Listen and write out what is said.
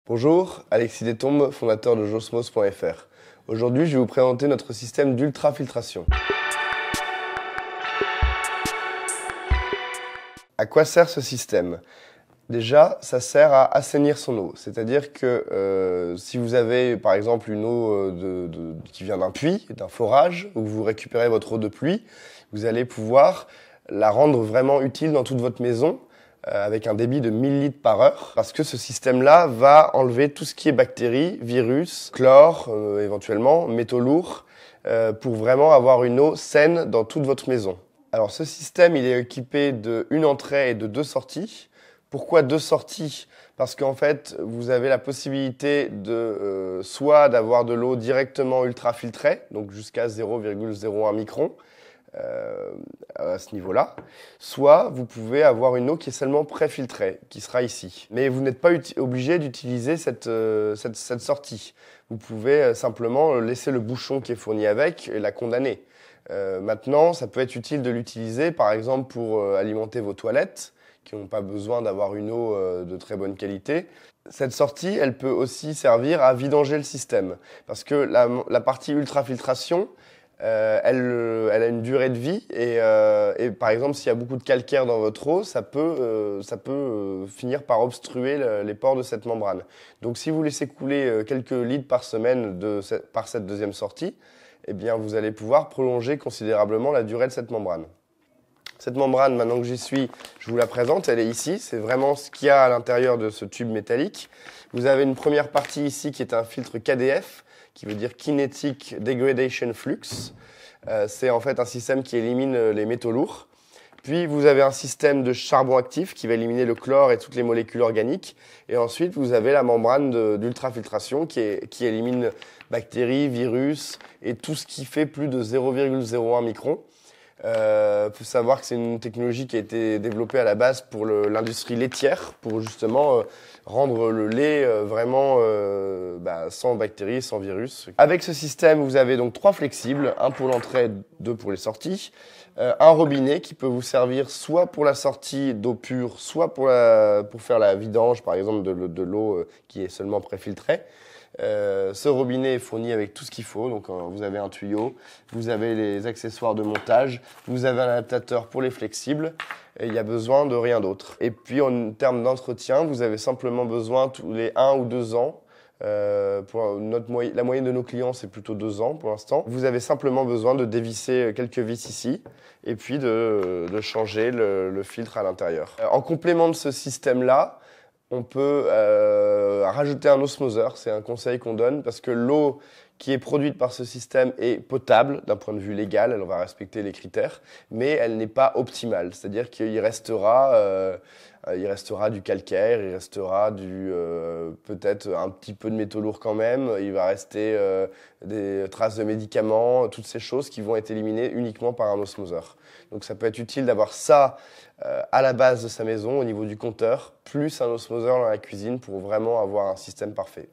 Bonjour, Alexis Destombes, fondateur de Josmos.fr. Aujourd'hui, je vais vous présenter notre système d'ultrafiltration. À quoi sert ce système? Déjà, ça sert à assainir son eau. C'est-à-dire que si vous avez par exemple une eau qui vient d'un puits, d'un forage, où vous récupérez votre eau de pluie, vous allez pouvoir la rendre vraiment utile dans toute votre maison avec un débit de 1000 litres par heure. Parce que ce système-là va enlever tout ce qui est bactéries, virus, chlore éventuellement, métaux lourds, pour vraiment avoir une eau saine dans toute votre maison. Alors ce système, il est équipé d'une entrée et de 2 sorties. Pourquoi 2 sorties? Parce qu'en fait, vous avez la possibilité de soit d'avoir de l'eau directement ultrafiltrée, donc jusqu'à 0,01 micron à ce niveau-là, soit vous pouvez avoir une eau qui est seulement préfiltrée, qui sera ici. Mais vous n'êtes pas obligé d'utiliser cette sortie. Vous pouvez simplement laisser le bouchon qui est fourni avec et la condamner. Maintenant, ça peut être utile de l'utiliser, par exemple, pour alimenter vos toilettes, qui n'ont pas besoin d'avoir une eau de très bonne qualité. Cette sortie, elle peut aussi servir à vidanger le système. Parce que la partie ultrafiltration, elle a une durée de vie et par exemple, s'il y a beaucoup de calcaire dans votre eau, ça peut finir par obstruer les pores de cette membrane. Donc si vous laissez couler quelques litres par semaine par cette deuxième sortie, eh bien, vous allez pouvoir prolonger considérablement la durée de cette membrane. Cette membrane, maintenant que j'y suis, je vous la présente, elle est ici. C'est vraiment ce qu'il y a à l'intérieur de ce tube métallique. Vous avez une première partie ici qui est un filtre KDF, qui veut dire Kinetic Degradation Flux. C'est en fait un système qui élimine les métaux lourds. Puis vous avez un système de charbon actif qui va éliminer le chlore et toutes les molécules organiques. Et ensuite, vous avez la membrane d'ultrafiltration qui élimine bactéries, virus et tout ce qui fait plus de 0,01 micron. Faut savoir que c'est une technologie qui a été développée à la base pour l'industrie laitière, pour justement rendre le lait vraiment sans bactéries, sans virus. Avec ce système, vous avez donc 3 flexibles, un pour l'entrée, 2 pour les sorties. Un robinet qui peut vous servir soit pour la sortie d'eau pure, soit pour faire la vidange, par exemple, de l'eau qui est seulement préfiltrée. Ce robinet est fourni avec tout ce qu'il faut, donc vous avez un tuyau, vous avez les accessoires de montage, vous avez un adaptateur pour les flexibles, et il n'y a besoin de rien d'autre. Et puis en termes d'entretien, vous avez simplement besoin tous les 1 ou 2 ans. La moyenne de nos clients, c'est plutôt 2 ans pour l'instant. Vous avez simplement besoin de dévisser quelques vis ici et puis de changer le filtre à l'intérieur. En complément de ce système-là, on peut rajouter un osmoseur, c'est un conseil qu'on donne parce que l'eau qui est produite par ce système est potable d'un point de vue légal, elle va respecter les critères, mais elle n'est pas optimale, c'est-à-dire qu'il restera du calcaire, il restera peut-être un petit peu de métaux lourds quand même, il va rester des traces de médicaments, toutes ces choses qui vont être éliminées uniquement par un osmoseur. Donc ça peut être utile d'avoir ça à la base de sa maison, au niveau du compteur, plus un osmoseur dans la cuisine pour vraiment avoir un système parfait.